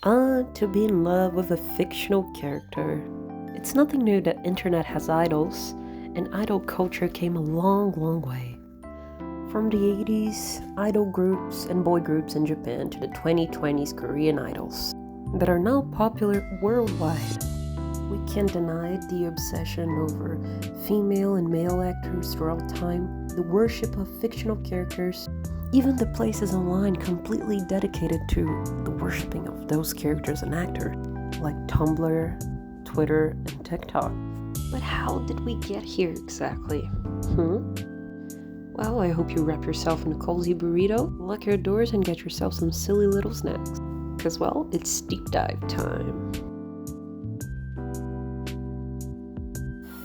To be in love with a fictional character. It's nothing new that internet has idols, and idol culture came a long way. From the 80s, idol groups and boy groups in Japan to the 2020s Korean idols that are now popular worldwide. We can't deny the obsession over female and male actors throughout time, the worship of fictional characters, even the places online completely dedicated to the worshipping of those characters and actors, like Tumblr, Twitter, and TikTok. But how did we get here exactly? Well, I hope you wrap yourself in a cozy burrito, lock your doors, and get yourself some silly little snacks. Cause well, it's deep dive time.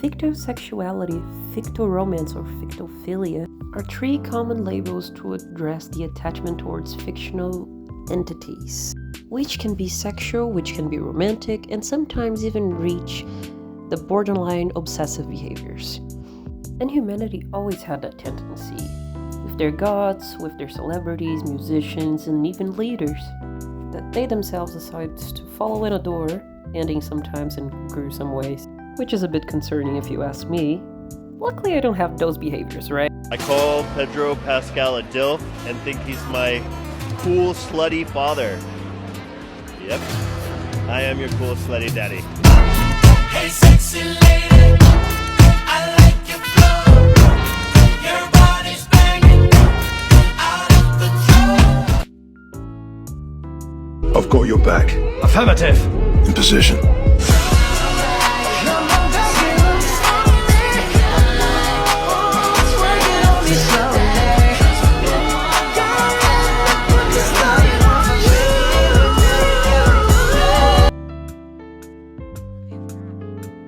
Fictosexuality, fictoromance, or fictophilia are three common labels to address the attachment towards fictional entities, which can be sexual, which can be romantic, and sometimes even reach the borderline obsessive behaviors. And humanity always had that tendency, with their gods, with their celebrities, musicians, and even leaders, that they themselves decide to follow and adore, ending sometimes in gruesome ways. Which is a bit concerning if you ask me. Luckily I don't have those behaviors, right? I call Pedro Pascal a DILF and think he's my cool, slutty father. Yep, I am your cool, slutty daddy. Hey sexy lady, I like your flow. Your body's banging out of control. I've got your back. Affirmative. In position.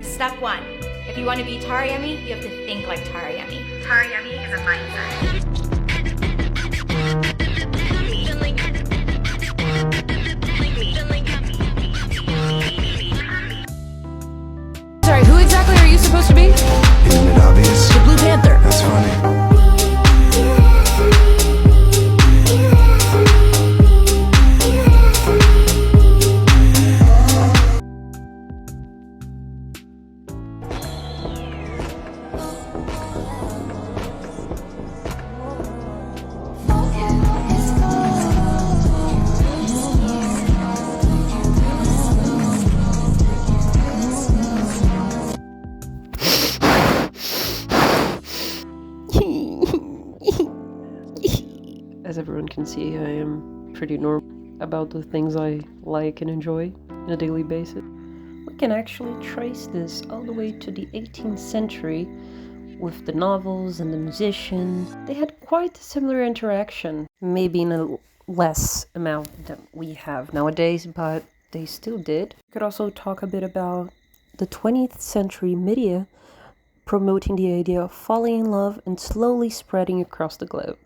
Step 1. If you want to be Tarayami, you have to think like Tarayami. Tarayami is a mindset. Sorry, who exactly are you supposed to be? Isn't it obvious? The Blue Panther. That's funny. As everyone can see, I am pretty normal about the things I like and enjoy on a daily basis. We can actually trace this all the way to the 18th century with the novels and the musicians. They had quite a similar interaction, maybe in a less amount than we have nowadays, but they still did. We could also talk a bit about the 20th century media promoting the idea of falling in love and slowly spreading across the globe.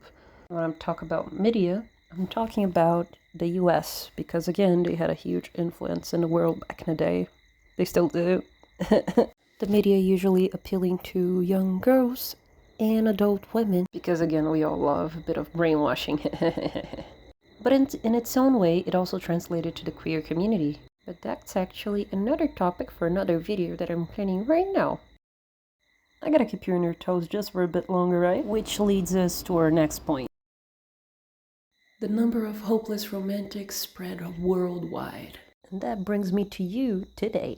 When I talk about media, I'm talking about the US, because again, they had a huge influence in the world back in the day. They still do. The media usually appealing to young girls and adult women, because again, we all love a bit of brainwashing. But in its own way, it also translated to the queer community. But that's actually another topic for another video that I'm planning right now. I gotta keep you on your toes just for a bit longer, right? Which leads us to our next point. The number of hopeless romantics spread worldwide. And that brings me to you today.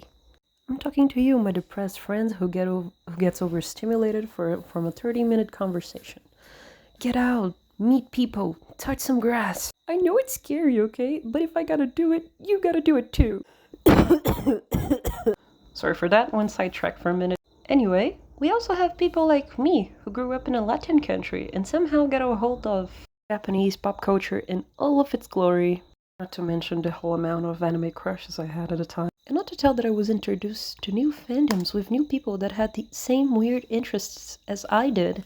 I'm talking to you, my depressed friends who gets overstimulated from a 30-minute conversation. Get out, meet people, touch some grass. I know it's scary, okay? But if I gotta do it, you gotta do it too. Sorry for that, one sidetrack for a minute. Anyway, we also have people like me who grew up in a Latin country and somehow got a hold of Japanese pop culture in all of its glory. Not to mention the whole amount of anime crushes I had at the time. And not to tell that I was introduced to new fandoms with new people that had the same weird interests as I did.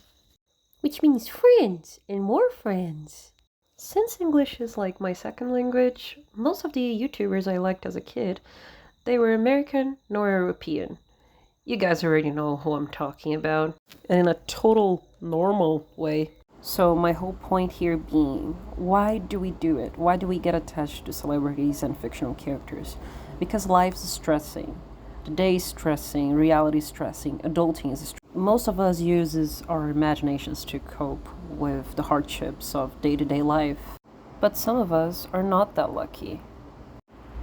Which means friends and more friends. Since English is like my second language, most of the YouTubers I liked as a kid, they were American nor European. You guys already know who I'm talking about. And in a total normal way. So my whole point here being, why do we do it? Why do we get attached to celebrities and fictional characters? Because life is stressing. The day is stressing, reality is stressing, adulting is stressing. Most of us uses our imaginations to cope with the hardships of day-to-day life. But some of us are not that lucky.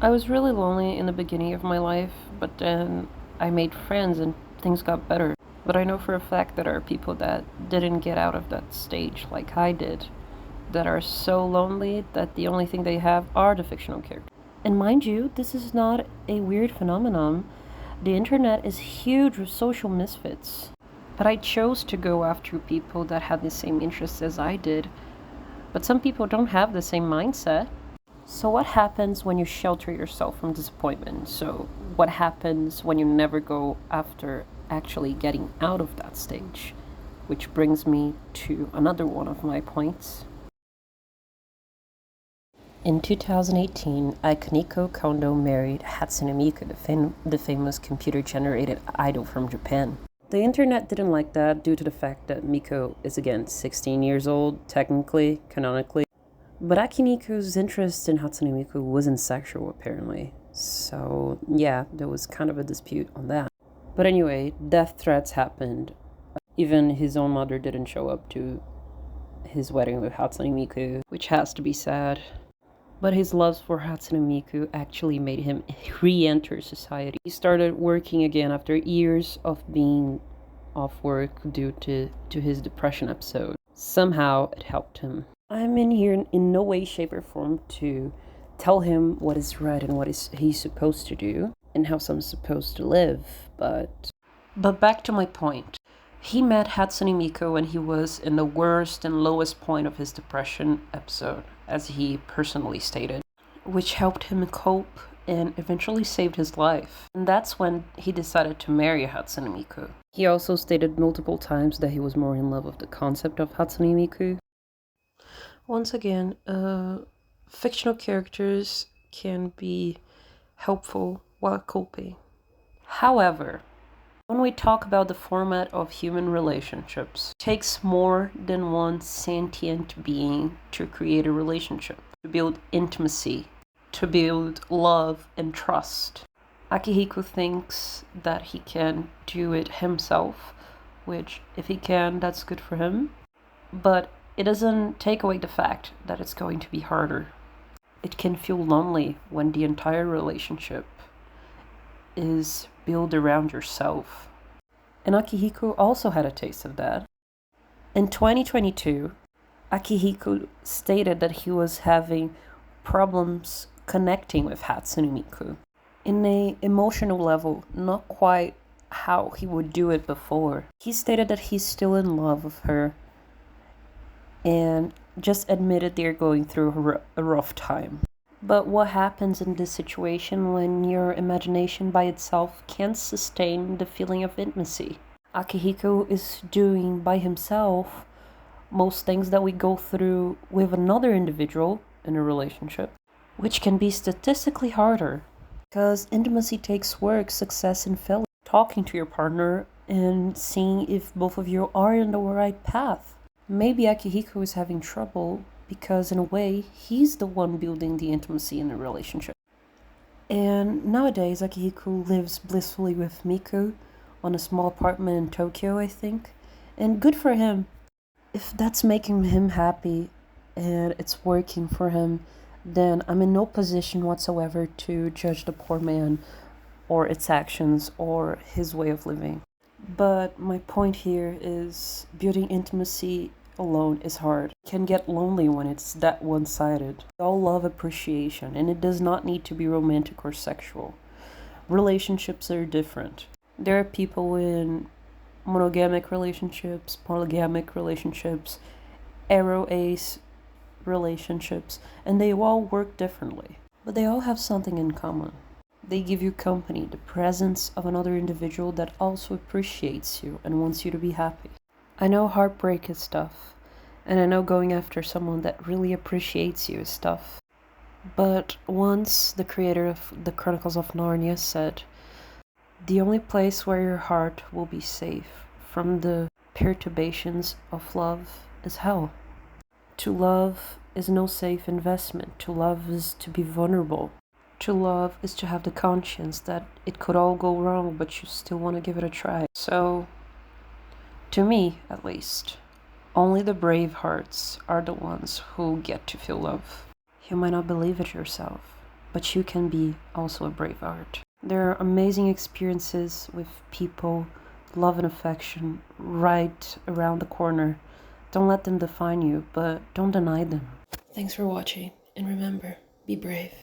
I was really lonely in the beginning of my life, but then I made friends and things got better. But I know for a fact that there are people that didn't get out of that stage like I did, that are so lonely that the only thing they have are the fictional characters. And mind you, this is not a weird phenomenon. The internet is huge with social misfits. But I chose to go after people that had the same interests as I did. But some people don't have the same mindset. So what happens when you shelter yourself from disappointment? So what happens when you never go after actually getting out of that stage? Which brings me to another one of my points. In 2018, Akuniko Kondo married Hatsune Miku, the famous computer-generated idol from Japan. The internet didn't like that due to the fact that Miko is again 16 years old, technically, canonically. But Akuniko's interest in Hatsune Miku wasn't sexual, apparently. So, yeah, there was kind of a dispute on that. But anyway, death threats happened. Even his own mother didn't show up to his wedding with Hatsune Miku, which has to be sad. But his love for Hatsune Miku actually made him re-enter society. He started working again after years of being off work due to his depression episode. Somehow, it helped him. I'm in here in no way, shape, or form to tell him what is right and what he's supposed to do and how someone's supposed to live, but back to my point. He met Hatsune Miku when he was in the worst and lowest point of his depression episode, as he personally stated, which helped him cope and eventually saved his life. And that's when he decided to marry Hatsune Miku. He also stated multiple times that he was more in love with the concept of Hatsune Miku. Once again, fictional characters can be helpful while coping. However, when we talk about the format of human relationships, it takes more than one sentient being to create a relationship, to build intimacy, to build love and trust. Akihiko thinks that he can do it himself, which if he can, that's good for him. But it doesn't take away the fact that it's going to be harder. It can feel lonely when the entire relationship is built around yourself. And Akihiko also had a taste of that. In 2022, Akihiko stated that he was having problems connecting with Hatsune Miku. In an emotional level, not quite how he would do it before. He stated that he's still in love with her and just admitted they're going through a rough time. But what happens in this situation when your imagination by itself can't sustain the feeling of intimacy? Akihiko is doing by himself most things that we go through with another individual in a relationship, which can be statistically harder because intimacy takes work, success, and failure. Talking to your partner and seeing if both of you are in the right path. Maybe Akihiko is having trouble because in a way, he's the one building the intimacy in the relationship. And nowadays, Akihiko lives blissfully with Miku on a small apartment in Tokyo, I think. And good for him. If that's making him happy and it's working for him, then I'm in no position whatsoever to judge the poor man or its actions or his way of living. But my point here is building intimacy alone is hard. It can get lonely when it's that one-sided. We all love appreciation, and it does not need to be romantic or sexual. Relationships are different. There are people in monogamic relationships, polygamic relationships, aro-ace relationships, and they all work differently. But they all have something in common. They give you company, the presence of another individual that also appreciates you and wants you to be happy. I know heartbreak is tough, and I know going after someone that really appreciates you is tough. But once the creator of the Chronicles of Narnia said, the only place where your heart will be safe from the perturbations of love is hell. To love is no safe investment. To love is to be vulnerable. To love is to have the conscience that it could all go wrong, but you still want to give it a try. So, to me, at least, only the brave hearts are the ones who get to feel love. You might not believe it yourself, but you can be also a brave heart. There are amazing experiences with people, love and affection right around the corner. Don't let them define you, but don't deny them. Thanks for watching, and remember, be brave.